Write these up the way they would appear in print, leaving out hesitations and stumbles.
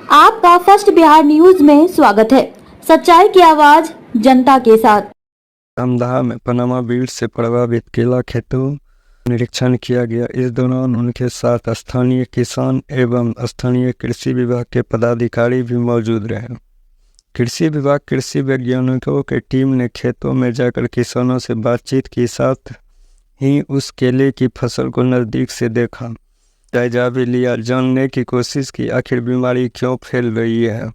आपका first Bihar news में स्वागत है। सच्चाई की आवाज जनता के साथ। धमदाहा में पनामा बीट से प्रभावित केला खेतों निरीक्षण किया गया। इस दौरान उनके साथ स्थानीय किसान एवं स्थानीय कृषि विभाग के पदाधिकारी भी मौजूद रहे। कृषि विभाग कृषि वैज्ञानिकों की टीम ने खेतों में जाकर किसानों से बातचीत की, साथ ही उस केले की फसल को नज़दीक से देखा, जायजा भी लिया, जानने की कोशिश की आखिर बीमारी क्यों फैल रही है,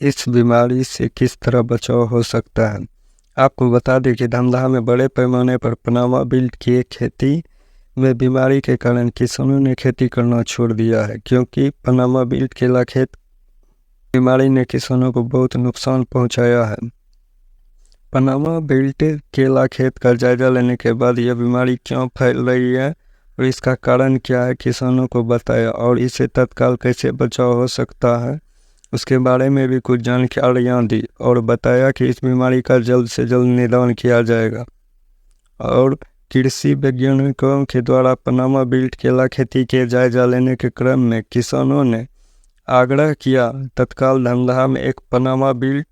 इस बीमारी से किस तरह बचाव हो सकता है। आपको बता दें कि धमदाहा में बड़े पैमाने पर पनामा बीट की खेती में बीमारी के कारण किसानों ने खेती करना छोड़ दिया है, क्योंकि पनामा बीट केला खेत बीमारी ने किसानों को बहुत नुकसान पहुंचाया है। पनामा बीट केला खेत का जायजा लेने के बाद यह बीमारी क्यों फैल रही है और इसका कारण क्या है, किसानों को बताया और इसे तत्काल कैसे बचाव हो सकता है उसके बारे में भी कुछ जानकारियाँ दी और बताया कि इस बीमारी का जल्द से जल्द निदान किया जाएगा। और कृषि वैज्ञानिकों के द्वारा पनामा बीट केला खेती के जायजा लेने के क्रम में किसानों ने आग्रह किया तत्काल धमदाहा में एक पनामा बीट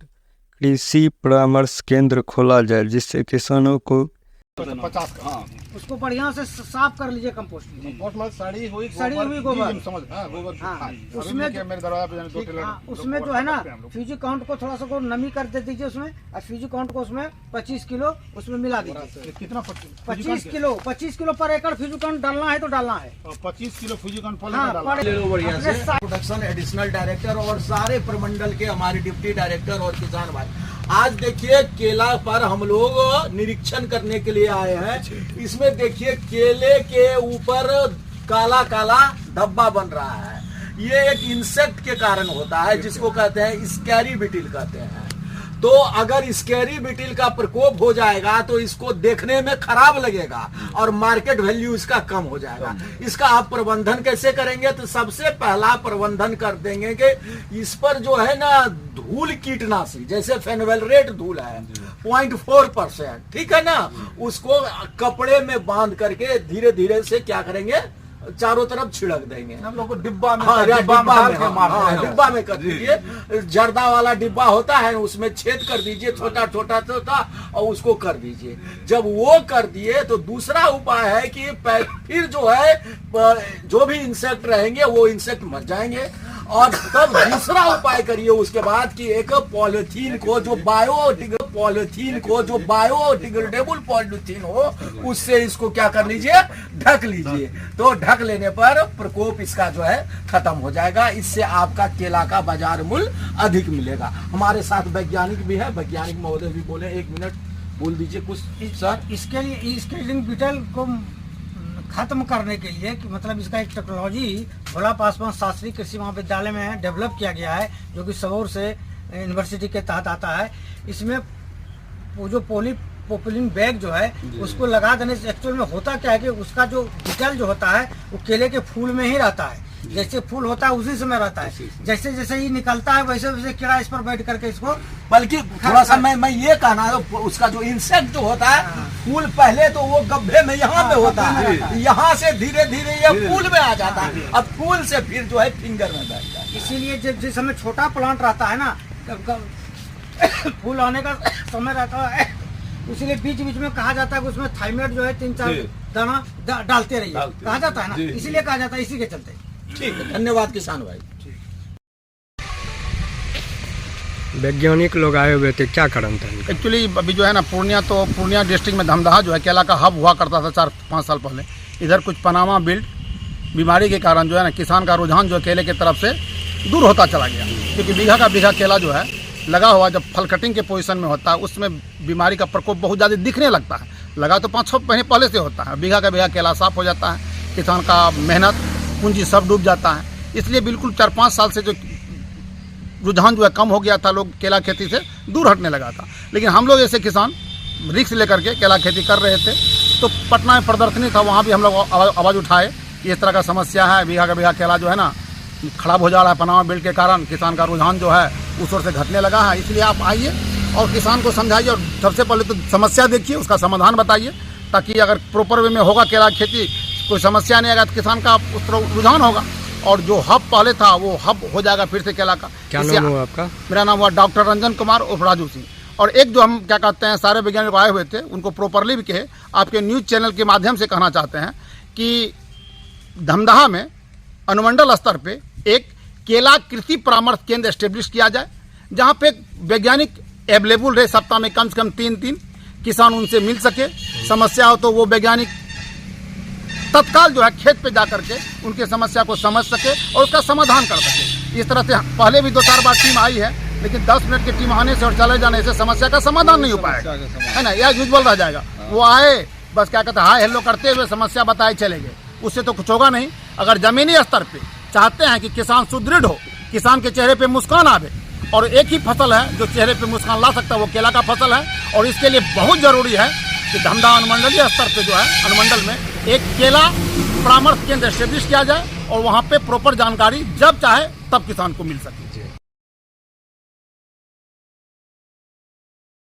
कृषि परामर्श केंद्र खोला जाए, जिससे किसानों को 50 हाँ उसको बढ़िया से साफ कर लीजिए। कंपोस्ट मतलब सड़ी हुई गोबर समझ गोबर उसमें मेरे दरवाजे पे 2 टेलर उसमें जो है ना फ्यूजी काउंट को थोड़ा सा को नमी कर दे दीजिए उसमें, और फ्यूजी काउंट को उसमें 25 किलो उसमें मिला दीजिए। कितना 25 किलो पर एकड़ फ्यूजी काउंट डालना है तो डालना है 25 किलो फ्यूजी काउंट प्रोडक्शन एडिशनल डायरेक्टर और सारे प्रमंडल के हमारे डिप्टी डायरेक्टर और किसान भाई, आज देखिए केला पर हम लोग निरीक्षण करने के लिए आए हैं। इसमें देखिए केले के ऊपर काला काला धब्बा बन रहा है। ये एक इंसेक्ट के कारण होता है, जिसको कहते हैं स्कैरी बीटिल कहते हैं। तो अगर स्कैरी बीटिल का प्रकोप हो जाएगा तो इसको देखने में खराब लगेगा और मार्केट वैल्यू इसका कम हो जाएगा। इसका आप प्रबंधन कैसे करेंगे? तो सबसे पहला प्रबंधन कर देंगे कि इस पर जो है ना धूल कीटनाशी, जैसे फेनवेलरेट धूल है 0.4%, ठीक है ना, उसको कपड़े में बांध करके धीरे धीरे से क्या करेंगे, चारों तरफ छिड़क देंगे। हम लोग को डिब्बा में कर दीजिए। जर्दा वाला डिब्बा होता है उसमें छेद कर दीजिए, छोटा छोटा और उसको कर दीजिए। जब वो कर दिए तो दूसरा उपाय है कि फिर जो है जो भी इंसेक्ट रहेंगे वो इंसेक्ट मर जाएंगे। और तब दूसरा उपाय करिए उसके बाद कि एक पॉलिथीन को जो बायोडिग्रेडेबल पॉलिथीन हो उससे इसको क्या कर लीजिए, ढक लीजिए। तो ढक लेने पर प्रकोप इसका जो है खत्म हो जाएगा। इससे आपका केला का बाजार मूल्य अधिक मिलेगा। हमारे साथ वैज्ञानिक भी है, वैज्ञानिक महोदय भी बोले, 1 मिनट बोल दीजिए कुछ सर। इसके लिए स्केलिंग बीटल को खत्म करने के लिए कि मतलब इसका एक टेक्नोलॉजी भोला पासवान शास्त्री कृषि महाविद्यालय में डेवलप किया गया है, जो कि सबौर से यूनिवर्सिटी के तहत आता है। इसमें वो जो पॉलीप्रोपिलीन बैग जो है उसको लगा देने से एक्चुअल में होता क्या है कि उसका जो बीटल जो होता है वो केले के फूल में ही रहता है। जैसे फूल होता है उसी समय रहता है, जैसे जैसे ये निकलता है वैसे वैसे कीड़ा इस पर बैठ करके इसको, बल्कि थोड़ा सा मैं ये कहना है, उसका जो इंसेक्ट जो होता है फूल पहले तो वो गड्ढे में यहाँ पे होता है, यहाँ से धीरे धीरे ये फूल में आ जाता है, अब फूल से फिर जो है फिंगर में बैठ जाता है। इसीलिए जिस समय छोटा प्लांट रहता है ना, फूल आने का समय रहता है, इसीलिए बीच बीच में कहा जाता है कि उसमें थाइमेट जो है 3-4 दाना डालते रहिए, कहा जाता है ना, इसीलिए कहा जाता है, इसी के चलते। ठीक है, धन्यवाद किसान भाई। वैज्ञानिक लोग आए हुए थे, क्या कारण था? एक्चुअली अभी जो है ना पूर्णिया डिस्ट्रिक्ट में धमदाहा जो है केला का हब हुआ करता था 4-5 साल पहले। इधर कुछ पनामा बीट बीमारी के कारण जो है ना किसान का रुझान जो है केले की तरफ से दूर होता चला गया, क्योंकि बीघा का बीघा केला जो है लगा हुआ जब फल कटिंग के पोजीशन में होता है उसमें बीमारी का प्रकोप बहुत ज़्यादा दिखने लगता है। लगा तो 5-6 महीने पहले से होता है, बीघा का बीघा केला साफ हो जाता है, किसान का मेहनत पूंजी सब डूब जाता है। इसलिए बिल्कुल 4-5 साल से जो रुझान जो है कम हो गया था, लोग केला खेती से दूर हटने लगा था। लेकिन हम लोग ऐसे किसान रिस्क लेकर के केला खेती कर रहे थे, तो पटना में प्रदर्शनी था, वहाँ भी हम लोग आवाज़ उठाए कि इस तरह का समस्या है, बीघा का बीघा केला जो है ना खराब हो जा रहा है पनामा बीट के कारण, किसान का रुझान जो है उस ओर से घटने लगा है। इसलिए आप आइए और किसान को समझाइए और सबसे पहले तो समस्या देखिए, उसका समाधान बताइए, ताकि अगर प्रॉपर वे में होगा केला खेती कोई समस्या नहीं आएगा तो किसान का उस तरह रुझान होगा। और जो हब पहले था वो हब हो जाएगा फिर से केला का। क्या इससे- नाम हुआ आपका? मेरा नाम हुआ डॉक्टर रंजन कुमार उर्फ राजू सिंह। और एक जो हम क्या कहते हैं सारे वैज्ञानिक आए हुए थे उनको प्रॉपरली भी कहे, आपके न्यूज़ चैनल के माध्यम से कहना चाहते हैं कि धमदाहा में अनुमंडल स्तर पे एक केला कृषि परामर्श केंद्र एस्टेब्लिश किया जाए, जहाँ पे वैज्ञानिक अवेलेबल रहे, सप्ताह में कम से कम 3 किसान उनसे मिल सके, समस्या हो तो वो वैज्ञानिक तत्काल जो है खेत पे जा करके उनके समस्या को समझ सके और उसका समाधान कर सके। इस तरह से पहले भी 2-4 बार टीम आई है, लेकिन 10 मिनट की टीम आने से और चले जाने से समस्या का समाधान नहीं हो पाएगा, है ना, यह यूजुअल रह जाएगा। वो आए बस क्या कहते हैं हाय हेलो करते हुए समस्या बताए चले गए, उससे तो कुछ होगा नहीं। अगर जमीनी स्तर पे चाहते हैं कि किसान सुदृढ़ हो, किसान के चेहरे पे मुस्कान आवे, और एक ही फसल है जो चेहरे पे मुस्कान ला सकता है वो केला का फसल है। और इसके लिए बहुत जरूरी है कि धमदाहा अनुमंडलीय स्तर पे जो है अनुमंडल में एक केला परामर्श केंद्र एस्टेब्लिश किया जाए और वहाँ पे प्रॉपर जानकारी जब चाहे तब किसान को मिल सके।